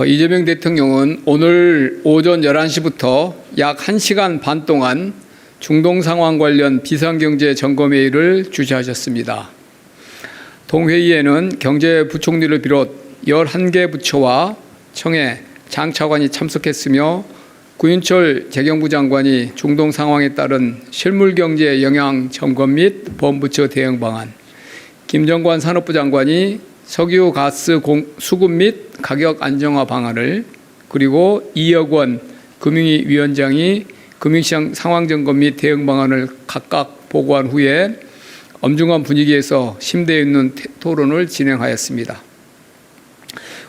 이재명 대통령은 오늘 오전 11시부터 약 1시간 반 동안 중동 상황 관련 비상경제 점검회의를 주재하셨습니다. 동회의에는 경제부총리를 비롯 11개 부처와 청해 장차관이 참석했으며 구윤철 재경부 장관이 중동 상황에 따른 실물경제 영향 점검 및 범부처 대응 방안, 김정관 산업부 장관이 석유 가스 수급 및 가격 안정화 방안을, 그리고 이혁 원 금융위 위원장이 금융시장 상황 점검 및 대응 방안을 각각 보고한 후에 엄중한 분위기에서 심도 있는 토론을 진행하였습니다.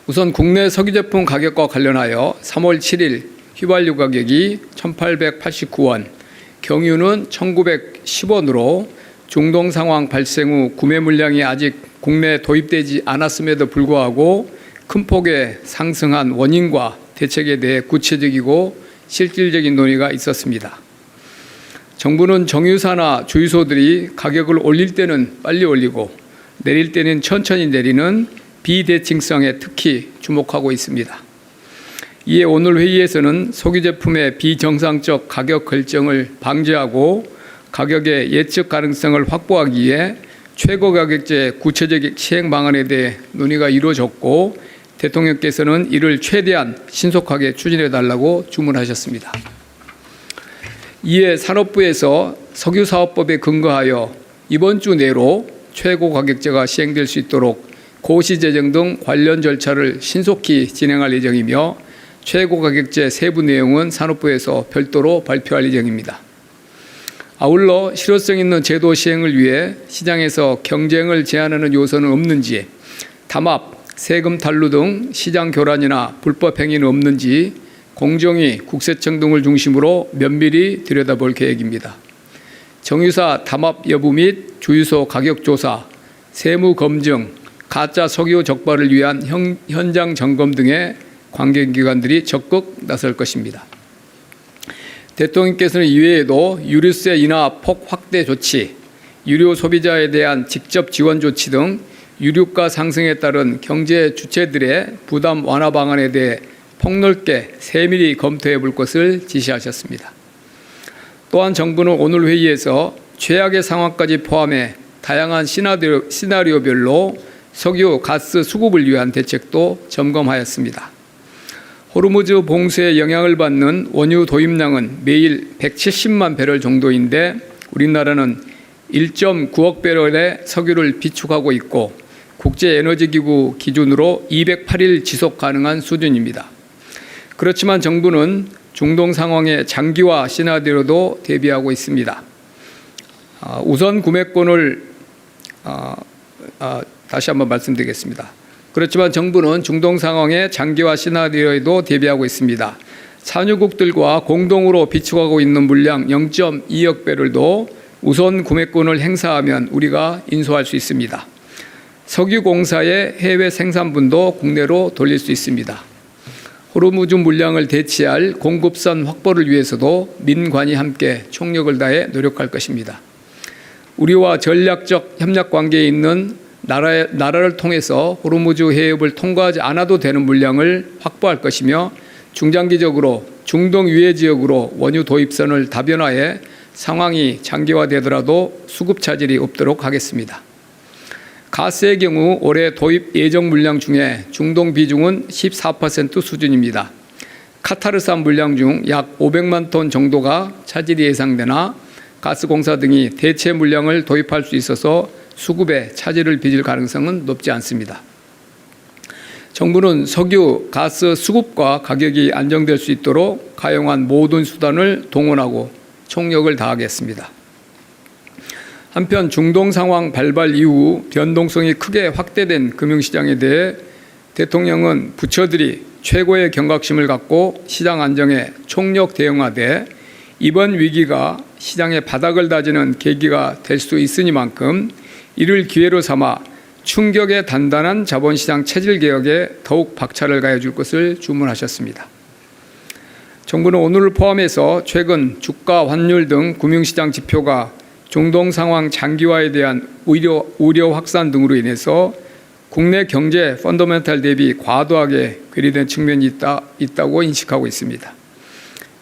우선 국내 석유 제품 가격과 관련하여 3월 7일 휘발유 가격이 1,889원, 경유는 1,910원으로 중동 상황 발생 후 구매 물량이 아직 국내에 도입되지 않았음에도 불구하고 큰 폭의 상승한 원인과 대책에 대해 구체적이고 실질적인 논의가 있었습니다. 정부는 정유사나 주유소들이 가격을 올릴 때는 빨리 올리고 내릴 때는 천천히 내리는 비대칭성에 특히 주목하고 있습니다. 이에 오늘 회의에서는 석유 제품의 비정상적 가격 결정을 방지하고 가격의 예측 가능성을 확보하기 위해 최고 가격제 구체적 시행 방안에 대해 논의가 이루어졌고, 대통령께서는 이를 최대한 신속하게 추진해 달라고 주문하셨습니다. 이에 산업부에서 석유사업법에 근거하여 이번 주 내로 최고 가격제가 시행될 수 있도록 고시 제정 등 관련 절차를 신속히 진행할 예정이며, 최고 가격제 세부 내용은 산업부에서 별도로 발표할 예정입니다. 아울러 실효성 있는 제도 시행을 위해 시장에서 경쟁을 제한하는 요소는 없는지, 담합, 세금 탈루 등 시장 교란이나 불법 행위는 없는지 공정위, 국세청 등을 중심으로 면밀히 들여다볼 계획입니다. 정유사 담합 여부 및 주유소 가격 조사, 세무 검증, 가짜 석유 적발을 위한 현장 점검 등의 관계기관들이 적극 나설 것입니다. 대통령께서는 이외에도 유류세 인하 폭 확대 조치, 유류 소비자에 대한 직접 지원 조치 등 유류가 상승에 따른 경제 주체들의 부담 완화 방안에 대해 폭넓게 세밀히 검토해 볼 것을 지시하셨습니다. 또한 정부는 오늘 회의에서 최악의 상황까지 포함해 다양한 시나리오별로 석유, 가스 수급을 위한 대책도 점검하였습니다. 호르무즈 봉쇄에 영향을 받는 원유 도입량은 매일 170만 배럴 정도인데 우리나라는 1.9억 배럴의 석유를 비축하고 있고 국제에너지기구 기준으로 208일 지속 가능한 수준입니다. 그렇지만 정부는 중동 상황의 장기화 시나리오도 대비하고 있습니다. 우선 구매권을 다시 한번 말씀드리겠습니다. 그렇지만 정부는 중동 상황의 장기화 시나리오에도 대비하고 있습니다. 산유국들과 공동으로 비축하고 있는 물량 0.2억 배럴도 우선 구매권을 행사하면 우리가 인수할 수 있습니다. 석유공사의 해외 생산분도 국내로 돌릴 수 있습니다. 호르무즈 물량을 대체할 공급선 확보를 위해서도 민관이 함께 총력을 다해 노력할 것입니다. 우리와 전략적 협력 관계에 있는 나라를 통해서 호르무즈 해협을 통과하지 않아도 되는 물량을 확보할 것이며, 중장기적으로 중동 유해 지역으로 원유 도입선을 다변화해 상황이 장기화되더라도 수급 차질이 없도록 하겠습니다. 가스의 경우 올해 도입 예정 물량 중에 중동 비중은 14% 수준입니다. 카타르산 물량 중 약 500만 톤 정도가 차질이 예상되나 가스공사 등이 대체 물량을 도입할 수 있어서 수급에 차질을 빚을 가능성은 높지 않습니다. 정부는 석유, 가스 수급과 가격이 안정될 수 있도록 가용한 모든 수단을 동원하고 총력을 다하겠습니다. 한편 중동 상황 발발 이후 변동성이 크게 확대된 금융시장에 대해 대통령은 부처들이 최고의 경각심을 갖고 시장 안정에 총력 대응하되 이번 위기가 시장의 바닥을 다지는 계기가 될 수 있으니만큼 이를 기회로 삼아 충격의 단단한 자본시장 체질 개혁에 더욱 박차를 가해줄 것을 주문하셨습니다. 정부는 오늘을 포함해서 최근 주가, 환율 등 금융시장 지표가 중동 상황 장기화에 대한 우려 확산 등으로 인해서 국내 경제 펀더멘탈 대비 과도하게 괴리된 측면이 있다고 인식하고 있습니다.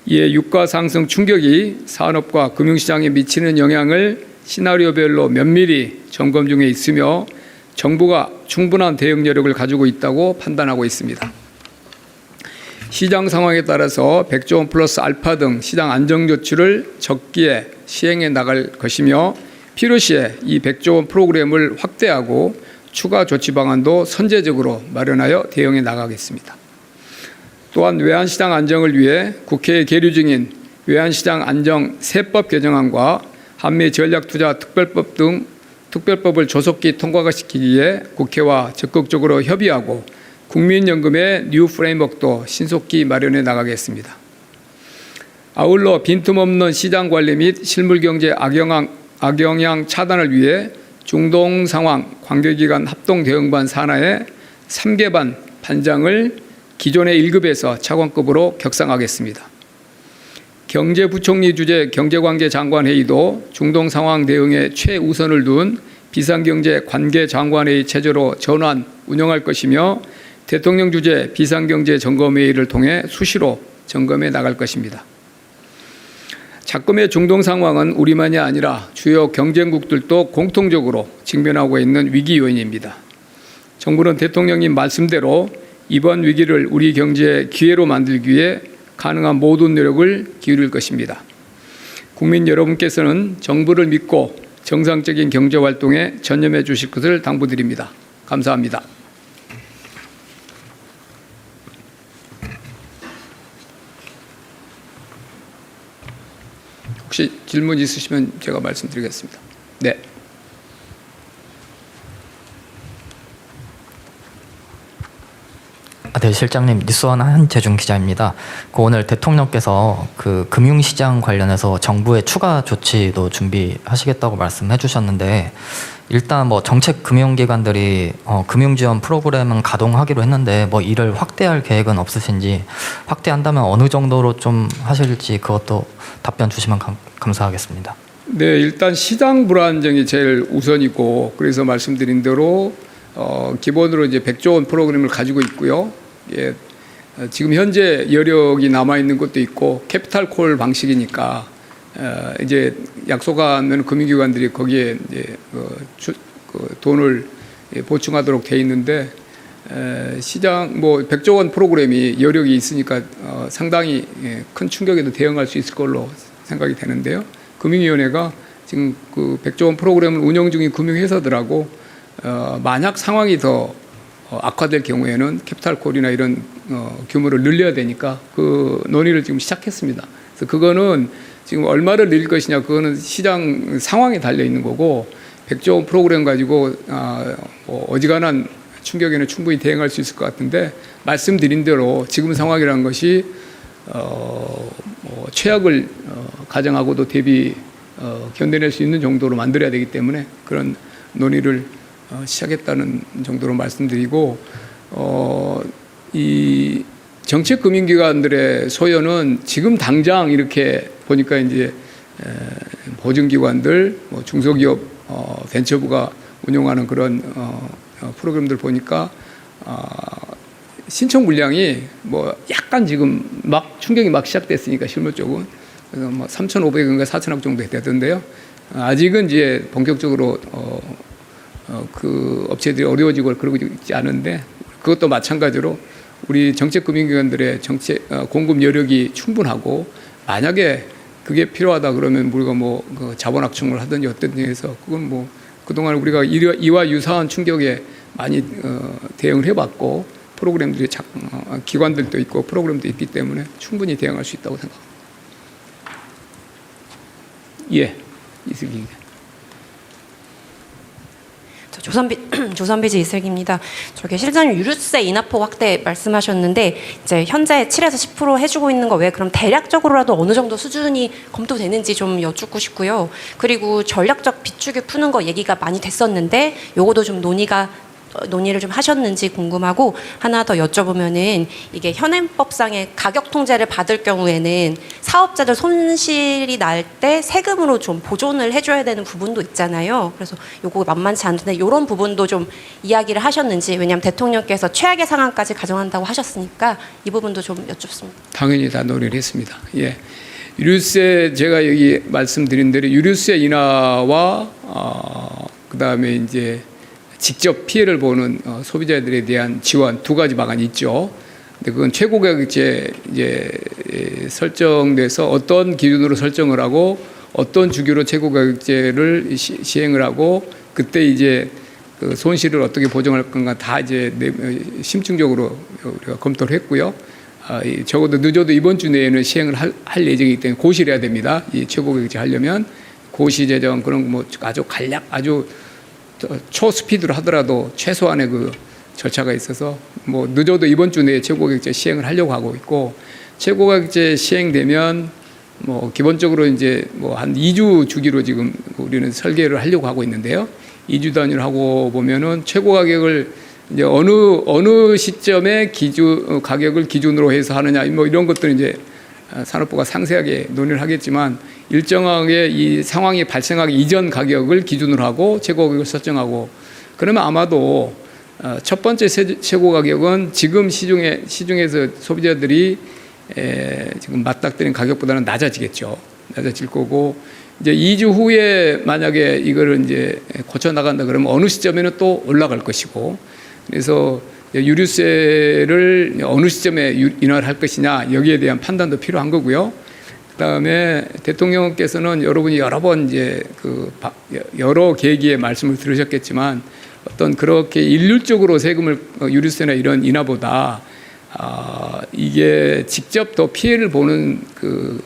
이에 유가 상승 충격이 산업과 금융시장에 미치는 영향을 시나리오별로 면밀히 점검 중에 있으며 정부가 충분한 대응 여력을 가지고 있다고 판단하고 있습니다. 시장 상황에 따라서 100조 원 플러스 알파 등 시장 안정 조치를 적기에 시행해 나갈 것이며 필요시에 이 100조 원 프로그램을 확대하고 추가 조치 방안도 선제적으로 마련하여 대응해 나가겠습니다. 또한 외환시장 안정을 위해 국회에 계류 중인 외환시장 안정 세법 개정안과 한미 전략투자 특별법 등 특별법을 조속히 통과시키기 위해 국회와 적극적으로 협의하고 국민연금의 뉴 프레임워크도 신속히 마련해 나가겠습니다. 아울러 빈틈없는 시장 관리 및 실물경제 악영향 차단을 위해 중동 상황 관계기관 합동 대응반 산하의 3개반 반장을 기존의 1급에서 차관급으로 격상하겠습니다. 경제부총리 주재 경제관계장관회의도 중동 상황 대응에 최우선을 둔 비상경제 관계장관회의 체제로 전환 운영할 것이며 대통령 주재 비상경제점검회의를 통해 수시로 점검해 나갈 것입니다. 작금의 중동 상황은 우리만이 아니라 주요 경쟁국들도 공통적으로 직면하고 있는 위기 요인입니다. 정부는 대통령님 말씀대로 이번 위기를 우리 경제의 기회로 만들기 위해 가능한 모든 노력을 기울일 것입니다. 국민 여러분께서는 정부를 믿고 정상적인 경제활동에 전념해 주실 것을 당부드립니다. 감사합니다. 혹시 질문 있으시면 제가 말씀드리겠습니다. 네. 네, 실장님, 뉴스원 한재중 기자입니다. 오늘 대통령께서 그 금융시장 관련해서 정부의 추가 조치도 준비하시겠다고 말씀해 주셨는데, 일단 뭐 정책 금융기관들이 금융지원 프로그램은 가동하기로 했는데 뭐 이를 확대할 계획은 없으신지, 확대한다면 어느 정도로 좀 하실지 그것도 답변 주시면 감사하겠습니다. 네, 일단 시장 불안정이 제일 우선이고, 그래서 말씀드린 대로 기본으로 이제 100조 원 프로그램을 가지고 있고요. 예, 지금 현재 여력이 남아 있는 것도 있고 캐피탈 콜 방식이니까 이제 약속하면 금융기관들이 거기에 이제 돈을 보충하도록 돼 있는데 시장 뭐 100조 원 프로그램이 여력이 있으니까 상당히 큰 충격에도 대응할 수 있을 걸로 생각이 되는데요. 금융위원회가 지금 그 100조 원 프로그램을 운영 중인 금융회사들하고 만약 상황이 더 악화될 경우에는 캐피탈콜이나 이런 규모를 늘려야 되니까 그 논의를 지금 시작했습니다. 그래서 그거는 지금 얼마를 늘릴 것이냐, 그거는 시장 상황에 달려 있는 거고 100조 원 프로그램 가지고 어지간한 충격에는 충분히 대응할 수 있을 것 같은데, 말씀드린 대로 지금 상황이라는 것이 최악을 가정하고도 견뎌낼 수 있는 정도로 만들어야 되기 때문에 그런 논의를 시작했다는 정도로 말씀드리고, 이 정책 금융기관들의 소요는 지금 당장 이렇게 보니까 이제 보증기관들, 중소기업 벤처부가 운영하는 그런 프로그램들 보니까 신청 물량이 뭐 약간 지금 막 충격이 막 시작됐으니까 실무 쪽은 그래서 뭐 3,500인가 4,000억 정도 되던데요. 아직은 이제 본격적으로 그 업체들이 어려워지고 그러고 있지 않은데, 그것도 마찬가지로 우리 정책금융기관들의 공급 여력이 충분하고, 만약에 그게 필요하다 그러면 우리가 뭐 그 자본 확충을 하든지 어떤 해서 그건 뭐 그동안 우리가 이와 유사한 충격에 많이 대응을 해봤고, 프로그램들이 기관들도 있고 프로그램도 있기 때문에 충분히 대응할 수 있다고 생각합니다. 예, 이슬기. 조선비즈 이슬기입니다. 저기 실장님 유류세 인하폭 확대 말씀하셨는데 이제 현재 7에서 10% 해주고 있는 거 외에 그럼 대략적으로라도 어느 정도 수준이 검토되는지 좀 여쭙고 싶고요. 그리고 전략적 비축을 푸는 거 얘기가 많이 됐었는데 요거도 좀 논의가 논의를 좀 하셨는지 궁금하고, 하나 더 여쭤보면은 이게 현행법상의 가격 통제를 받을 경우에는 사업자들 손실이 날 때 세금으로 좀 보존을 해줘야 되는 부분도 있잖아요. 그래서 요거 만만치 않은데 이런 부분도 좀 이야기를 하셨는지, 왜냐하면 대통령께서 최악의 상황까지 가정한다고 하셨으니까 이 부분도 좀 여쭙습니다. 당연히 다 논의를 했습니다. 예. 유류세 제가 여기 말씀드린 대로 유류세 인하와 그다음에 이제 직접 피해를 보는 소비자들에 대한 지원 두 가지 방안이 있죠. 근데 그건 최고가격제 이제 설정돼서 어떤 기준으로 설정을 하고 어떤 주기로 최고가격제를 시행을 하고 그때 이제 그 손실을 어떻게 보정할 건가 다 이제 심층적으로 우리가 검토를 했고요. 적어도 늦어도 이번 주 내에는 시행을 할 예정이기 때문에 고시를 해야 됩니다. 이 최고가격제 하려면 고시 제정 그런 뭐 아주 간략 아주 초스피드로 하더라도 최소한의 그 절차가 있어서 뭐 늦어도 이번 주 내에 최고가격제 시행을 하려고 하고 있고, 최고가격제 시행되면 뭐 기본적으로 이제 뭐 한 2주 주기로 지금 우리는 설계를 하려고 하고 있는데요. 2주 단위로 하고 보면은 최고가격을 이제 어느 시점에 가격을 기준으로 해서 하느냐 뭐 이런 것들은 이제 산업부가 상세하게 논의를 하겠지만, 일정하게 이 상황이 발생하기 이전 가격을 기준으로 하고 최고가격을 설정하고, 그러면 아마도 첫 번째 최고 가격은 지금 시중에서 소비자들이 지금 맞닥뜨린 가격보다는 낮아지겠죠. 낮아질 거고, 이제 2주 후에 만약에 이거를 이제 고쳐 나간다 그러면 어느 시점에는 또 올라갈 것이고, 그래서 유류세를 어느 시점에 인하를 할 것이냐 여기에 대한 판단도 필요한 거고요. 그다음에 대통령께서는 여러분이 여러 번 이제 여러 계기의 말씀을 들으셨겠지만, 어떤 그렇게 일률적으로 세금을 유류세나 이런 인하보다 이게 직접 더 피해를 보는 그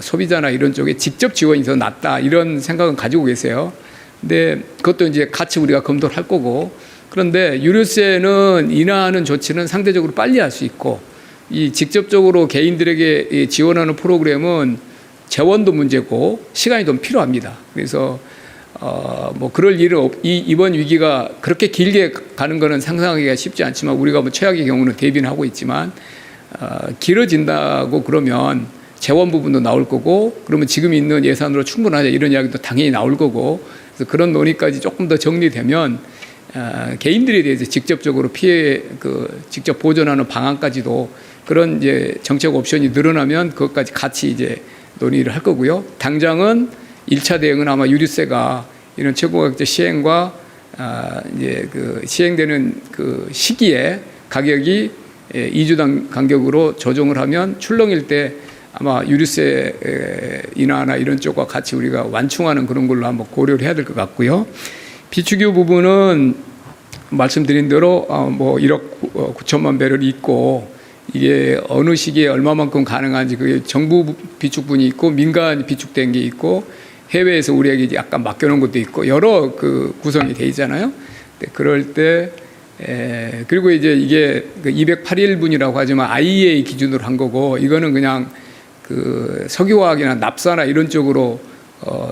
소비자나 이런 쪽에 직접 지원이 더 낫다 이런 생각은 가지고 계세요. 근데 그것도 이제 같이 우리가 검토를 할 거고, 그런데 유류세는 인하하는 조치는 상대적으로 빨리 할 수 있고, 이 직접적으로 개인들에게 지원하는 프로그램은 재원도 문제고 시간이 좀 필요합니다. 그래서 뭐 그럴 일은 이번 위기가 그렇게 길게 가는 거는 상상하기가 쉽지 않지만, 우리가 뭐 최악의 경우는 대비는 하고 있지만 길어진다고 그러면 재원 부분도 나올 거고, 그러면 지금 있는 예산으로 충분하냐 이런 이야기도 당연히 나올 거고, 그래서 그런 논의까지 조금 더 정리되면 개인들에 대해서 직접적으로 직접 보전하는 방안까지도 그런 이제 정책 옵션이 늘어나면 그것까지 같이 이제 논의를 할 거고요. 당장은 1차 대응은 아마 유류세가 이런 최고가격제 시행과 이제 시행되는 그 시기에 가격이 2주 간격으로 조정을 하면 출렁일 때 아마 유류세 인하나 이런 쪽과 같이 우리가 완충하는 그런 걸로 한번 고려를 해야 될 것 같고요. 비축유 부분은 말씀드린 대로 뭐 1억 9천만 배럴이 있고, 이게 어느 시기에 얼마만큼 가능한지 그게 정부 비축분이 있고 민간 비축된 게 있고 해외에서 우리에게 약간 맡겨놓은 것도 있고 여러 그 구성이 돼 있잖아요. 그럴 때 그리고 이제 이게 208일분이라고 하지만 IEA 기준으로 한 거고, 이거는 그냥 그 석유화학이나 납사나 이런 쪽으로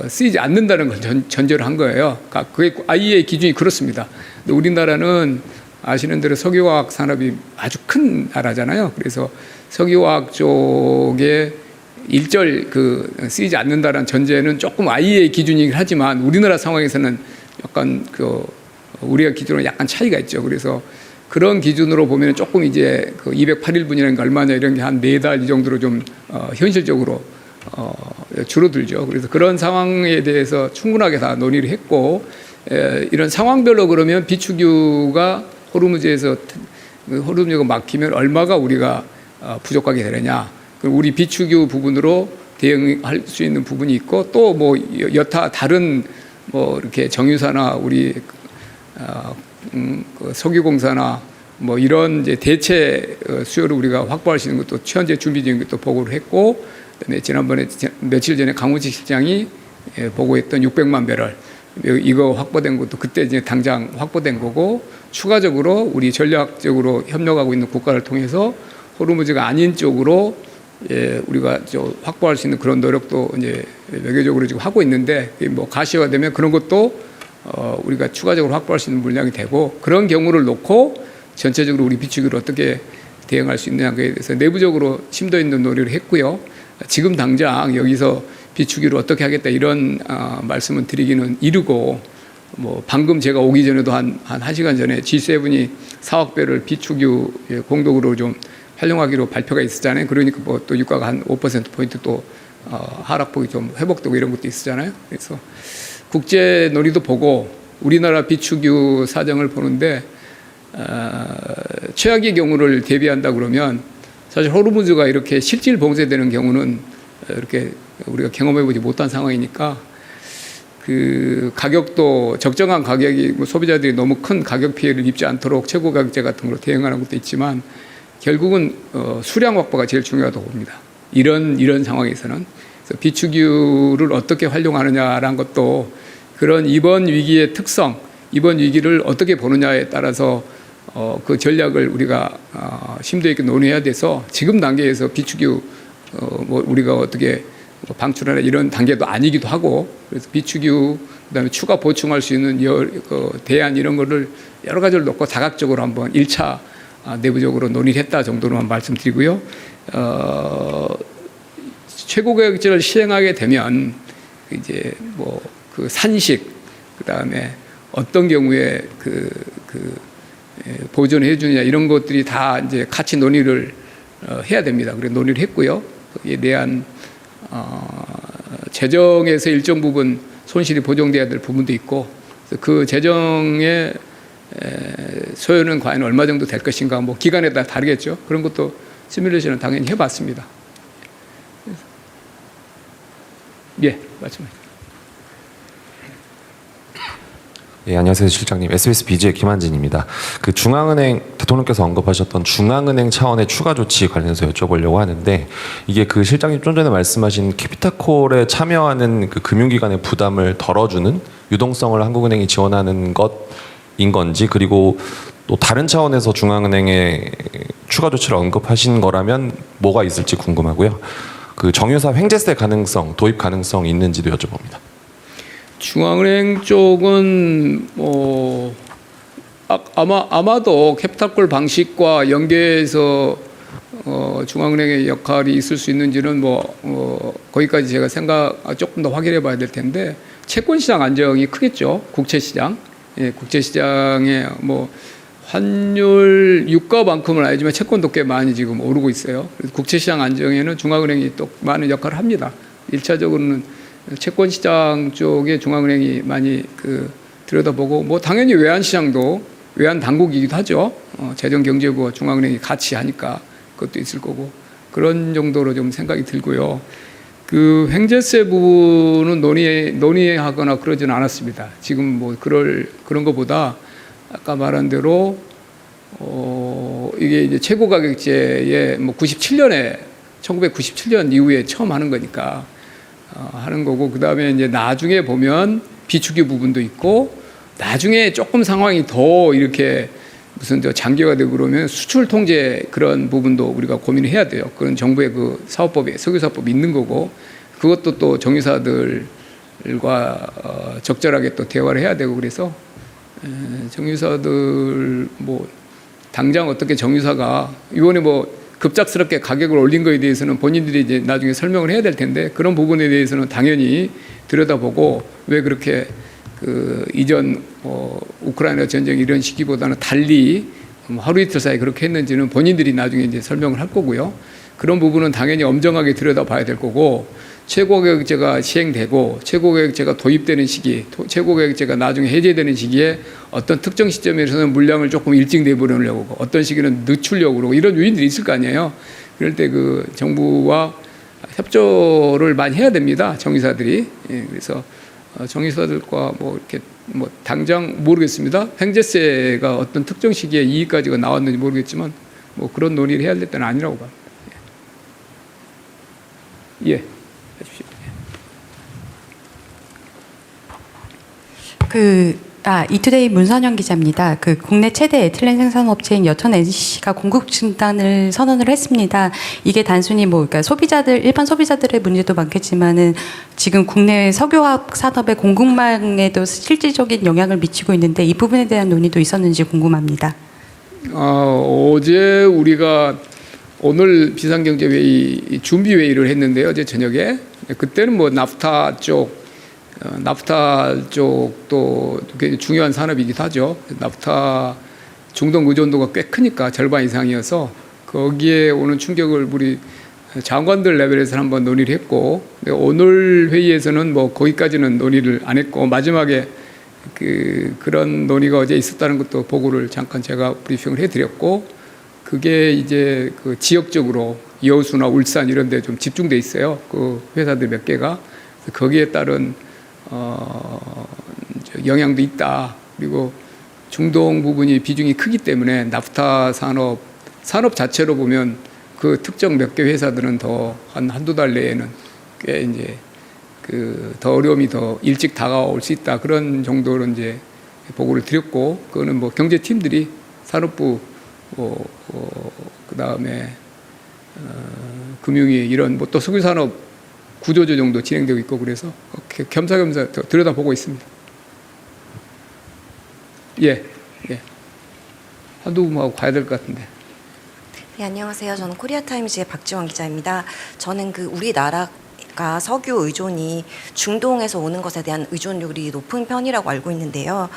쓰이지 않는다는 걸 전제로 한 거예요. 그러니까 그게 IEA 기준이 그렇습니다. 근데 우리나라는 아시는 대로 석유화학 산업이 아주 큰 나라잖아요. 그래서 석유화학 쪽에 일절 쓰이지 않는다는 전제는 조금 IEA 기준이긴 하지만 우리나라 상황에서는 약간 우리가 기준으로 약간 차이가 있죠. 그래서 그런 기준으로 보면 조금 이제 208일분이라는 게 얼마냐 이런 게 한 4달 이 정도로 좀 현실적으로 줄어들죠. 그래서 그런 상황에 대해서 충분하게 다 논의를 했고, 이런 상황별로 그러면 비축유가 호르무즈에서 호르무즈가 막히면 얼마가 우리가 부족하게 되느냐, 우리 비축유 부분으로 대응할 수 있는 부분이 있고, 또 뭐 여타 다른 뭐 이렇게 정유사나 우리 석유공사나 뭐 이런 이제 대체 수요를 우리가 확보할 수 있는 것도 현재 준비 중인 것도 보고를 했고, 그다음에 지난번에 며칠 전에 강훈식 실장이 보고했던 600만 배럴 이거 확보된 것도 그때 이제 당장 확보된 거고, 추가적으로 우리 전략적으로 협력하고 있는 국가를 통해서 호르무즈가 아닌 쪽으로 우리가 확보할 수 있는 그런 노력도 이제 외교적으로 지금 하고 있는데, 뭐 가시화되면 그런 것도 우리가 추가적으로 확보할 수 있는 물량이 되고 그런 경우를 놓고 전체적으로 우리 비축유를 어떻게 대응할 수 있느냐에 대해서 내부적으로 심도 있는 논의를 했고요. 지금 당장 여기서 비축유를 어떻게 하겠다 이런 말씀을 드리기는 이르고 뭐 방금 제가 오기 전에도 한 1시간 전에 G7이 4억 배를 비축유 공동으로 좀 활용하기로 발표가 있었잖아요. 그러니까 뭐 또 유가가 한 5%포인트 또 하락폭이 좀 회복되고 이런 것도 있었잖아요. 그래서 국제 논의도 보고 우리나라 비축유 사정을 보는데 최악의 경우를 대비한다 그러면 사실 호르무즈가 이렇게 실질 봉쇄되는 경우는 이렇게 우리가 경험해보지 못한 상황이니까 그 가격도 적정한 가격이 뭐 소비자들이 너무 큰 가격 피해를 입지 않도록 최고 가격제 같은 걸로 대응하는 것도 있지만 결국은 수량 확보가 제일 중요하다고 봅니다. 이런 상황에서는 그래서 비축유를 어떻게 활용하느냐라는 것도 그런 이번 위기의 특성, 이번 위기를 어떻게 보느냐에 따라서 그 전략을 우리가 심도 있게 논의해야 돼서 지금 단계에서 비축유 뭐 우리가 어떻게 방출하나 이런 단계도 아니기도 하고 그래서 비축유 그다음에 추가 보충할 수 있는 대안 이런 거를 여러 가지를 놓고 다각적으로 한번 1차 내부적으로 논의를 했다 정도로만 말씀드리고요. 최고가격제를 시행하게 되면 이제 뭐 그 산식 그다음에 어떤 경우에 보존해 주느냐 이런 것들이 다 이제 같이 논의를 해야 됩니다. 그래서 논의를 했고요. 거기에 대한 재정에서 일정 부분 손실이 보정돼야 될 부분도 있고 그 재정의 소요는 과연 얼마 정도 될 것인가 뭐 기간에 따라 다르겠죠. 그런 것도 시뮬레이션은 당연히 해봤습니다. 예, 말씀하세요. 예, 안녕하세요, 실장님. SBS BG의 김한진입니다. 그 중앙은행 대통령께서 언급하셨던 중앙은행 차원의 추가 조치 관련해서 여쭤보려고 하는데 이게 그 실장님 좀 전에 말씀하신 캐피탈콜에 참여하는 그 금융기관의 부담을 덜어주는 유동성을 한국은행이 지원하는 것인 건지 그리고 또 다른 차원에서 중앙은행의 추가 조치를 언급하신 거라면 뭐가 있을지 궁금하고요. 그 정유사 횡재세 가능성, 도입 가능성 있는지도 여쭤봅니다. 중앙은행 쪽은 뭐 아마도 캐피탈콜 방식과 연계해서 중앙은행의 역할이 있을 수 있는지는 거기까지 제가 조금 더 확인해 봐야 될 텐데 채권시장 안정이 크겠죠. 국채시장. 예, 국채시장에 뭐 환율 유가만큼은 아니지만 채권도 꽤 많이 지금 오르고 있어요. 그래서 국채시장 안정에는 중앙은행이 또 많은 역할을 합니다. 1차적으로는 채권시장 쪽에 중앙은행이 많이 들여다보고 뭐 당연히 외환시장도 외환 당국이기도 하죠. 재정경제부와 중앙은행이 같이 하니까 그것도 있을 거고 그런 정도로 좀 생각이 들고요. 그 횡재세 부분은 논의하거나 그러지는 않았습니다. 지금 뭐 그런 것보다 아까 말한 대로 이게 이제 최고가격제에 뭐 1997년 이후에 처음 하는 거니까. 하는 거고 그 다음에 이제 나중에 보면 비축유 부분도 있고 나중에 조금 상황이 더 이렇게 무슨 장기화가 되고 그러면 수출 통제 그런 부분도 우리가 고민을 해야 돼요. 그건 정부의 그 사업법에 석유사업법이 있는 거고 그것도 또 정유사들과 적절하게 또 대화를 해야 되고 그래서 정유사들 뭐 당장 어떻게 정유사가 이번에 뭐 급작스럽게 가격을 올린 거에 대해서는 본인들이 이제 나중에 설명을 해야 될 텐데 그런 부분에 대해서는 당연히 들여다보고 왜 그렇게 이전 우크라이나 전쟁 이런 시기보다는 달리 하루 이틀 사이에 그렇게 했는지는 본인들이 나중에 이제 설명을 할 거고요. 그런 부분은 당연히 엄정하게 들여다봐야 될 거고 최고가격제가 시행되고 최고가격제가 도입되는 시기, 최고가격제가 나중에 해제되는 시기에 어떤 특정 시점에서는 물량을 조금 일찍 내보내려고 하고 어떤 시기는 늦추려고 그러고 이런 요인들이 있을 거 아니에요. 그럴 때 그 정부와 협조를 많이 해야 됩니다. 정유사들이. 예, 그래서 정유사들과 뭐 이렇게 뭐 당장 모르겠습니다. 횡재세가 어떤 특정 시기에 이익까지가 나왔는지 모르겠지만 뭐 그런 논의를 해야 될 때는 아니라고 봅니다. 예. 그 이투데이 문선영 기자입니다. 그 국내 최대 에틸렌 생산업체인 여천 NCC가 공급 중단을 선언을 했습니다. 이게 단순히 그러니까 일반 소비자들의 문제도 많겠지만은 지금 국내 석유화학 산업의 공급망에도 실질적인 영향을 미치고 있는데 이 부분에 대한 논의도 있었는지 궁금합니다. 어제 우리가 오늘 비상경제회의 준비회의를 했는데요. 어제 저녁에. 그때는 뭐 나프타 쪽도 굉장히 중요한 산업이기도 하죠. 나프타 중동 의존도가 꽤 크니까 절반 이상이어서 거기에 오는 충격을 우리 장관들 레벨에서 한번 논의를 했고, 오늘 회의에서는 뭐 거기까지는 논의를 안 했고, 마지막에 그런 논의가 어제 있었다는 것도 보고를 잠깐 제가 브리핑을 해드렸고, 그게 이제 그 지역적으로 여수나 울산 이런 데 좀 집중돼 있어요. 그 회사들 몇 개가. 거기에 따른 영향도 있다. 그리고 중동 부분이 비중이 크기 때문에 나프타 산업 자체로 보면 그 특정 몇 개 회사들은 더 한두 달 내에는 꽤 이제 더 어려움이 더 일찍 다가올 수 있다. 그런 정도로 이제 보고를 드렸고, 그거는 뭐 경제팀들이 산업부 그다음에 금융위 이런 뭐 또 석유산업 구조조정도 진행되고 있고, 그래서 겸사겸사 들여다보고 있습니다. 예. 한두 분하고 가야 될 것 같은데. 네, 안녕하세요. 저는 코리아타임즈의 박지원 기자입니다. 저는 우리나라가 석유 의존이 중동에서 오는 것에 대한 의존율이 높은 편이라고 알고 있는데요.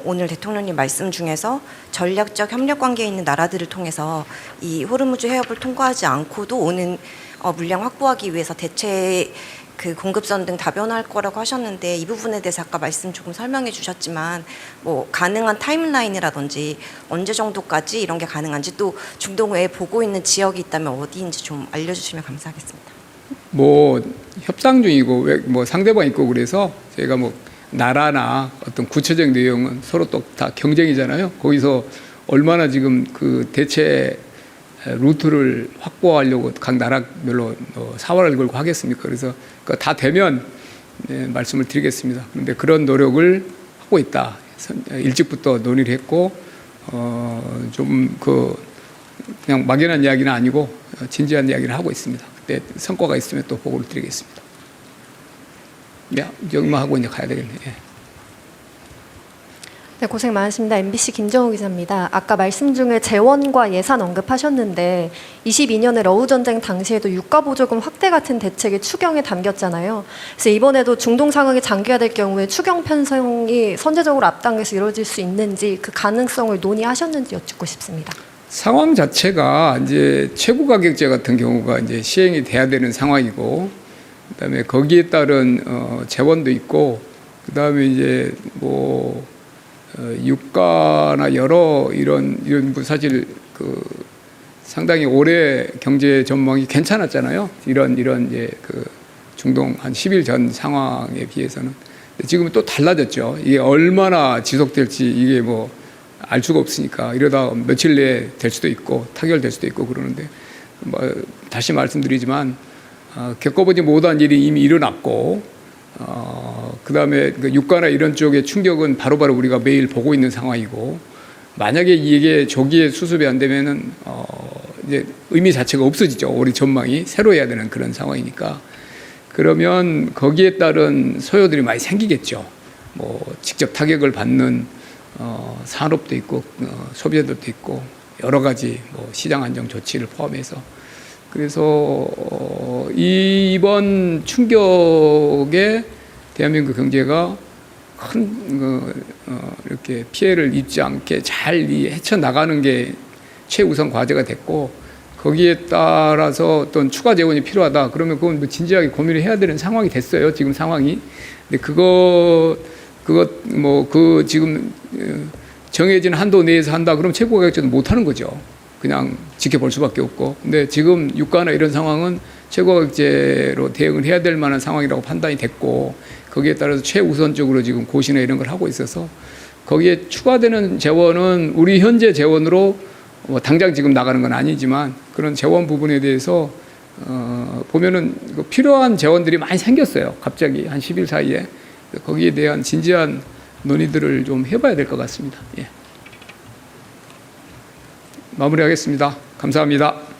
오늘 대통령님 말씀 중에서 전략적 협력 관계에 있는 나라들을 통해서 이 호르무즈 해협을 통과하지 않고도 오는 물량 확보하기 위해서 대체 공급선 등 다변화할 거라고 하셨는데, 이 부분에 대해서 아까 말씀 조금 설명해 주셨지만 뭐 가능한 타임라인이라든지 언제 정도까지 이런 게 가능한지, 또 중동 외에 보고 있는 지역이 있다면 어디인지 좀 알려주시면 감사하겠습니다. 뭐 협상 중이고 뭐 상대방 있고 그래서 저희가 뭐 나라나 어떤 구체적 내용은 서로 또 다 경쟁이잖아요. 거기서 얼마나 지금 그 대체 루트를 확보하려고 각 나라별로 사활을 걸고 하겠습니까? 그래서 다 되면 말씀을 드리겠습니다. 그런데 그런 노력을 하고 있다. 일찍부터 논의를 했고, 좀 그냥 막연한 이야기는 아니고 진지한 이야기를 하고 있습니다. 그때 성과가 있으면 또 보고를 드리겠습니다. 여기만 하고 이제 가야 되겠네. 예. 네, 고생 많으십니다. MBC 김정우 기자입니다. 아까 말씀 중에 재원과 예산 언급하셨는데 22년에 러우 전쟁 당시에도 유가 보조금 확대 같은 대책이 추경에 담겼잖아요. 그래서 이번에도 중동 상황이 장기화될 경우에 추경 편성이 선제적으로 앞당겨서 이루어질 수 있는지 그 가능성을 논의하셨는지 여쭙고 싶습니다. 상황 자체가 이제 최고 가격제 같은 경우가 이제 시행이 돼야 되는 상황이고, 그다음에 거기에 따른 재원도 있고, 그다음에 이제 뭐 유가나 여러 이런 사실 상당히 올해 경제 전망이 괜찮았잖아요. 이런 이제 중동 한 10일 전 상황에 비해서는. 지금은 또 달라졌죠. 이게 얼마나 지속될지 이게 뭐 알 수가 없으니까, 이러다 며칠 내에 될 수도 있고 타결될 수도 있고 그러는데, 뭐 다시 말씀드리지만 겪어보지 못한 일이 이미 일어났고, 그다음에 유가나 이런 쪽의 충격은 바로바로 우리가 매일 보고 있는 상황이고, 만약에 이게 조기에 수습이 안 되면은 이제 의미 자체가 없어지죠. 우리 전망이 새로 해야 되는 그런 상황이니까. 그러면 거기에 따른 소요들이 많이 생기겠죠. 뭐 직접 타격을 받는 산업도 있고 소비자들도 있고 여러 가지 뭐 시장 안정 조치를 포함해서. 그래서 이번 충격에 대한민국 경제가 큰 이렇게 피해를 입지 않게 잘 헤쳐나가는 게 최우선 과제가 됐고, 거기에 따라서 어떤 추가 재원이 필요하다 그러면 그건 뭐 진지하게 고민을 해야 되는 상황이 됐어요. 지금 상황이. 근데 지금 정해진 한도 내에서 한다 그러면 최고가격제도 못 하는 거죠. 그냥 지켜볼 수밖에 없고. 근데 지금 유가나 이런 상황은 최고가격제로 대응을 해야 될 만한 상황이라고 판단이 됐고, 거기에 따라서 최우선적으로 지금 고시나 이런 걸 하고 있어서, 거기에 추가되는 재원은 우리 현재 재원으로 뭐 당장 지금 나가는 건 아니지만 그런 재원 부분에 대해서 보면은 필요한 재원들이 많이 생겼어요. 갑자기 한 10일 사이에. 거기에 대한 진지한 논의들을 좀 해봐야 될 것 같습니다. 예. 마무리하겠습니다. 감사합니다.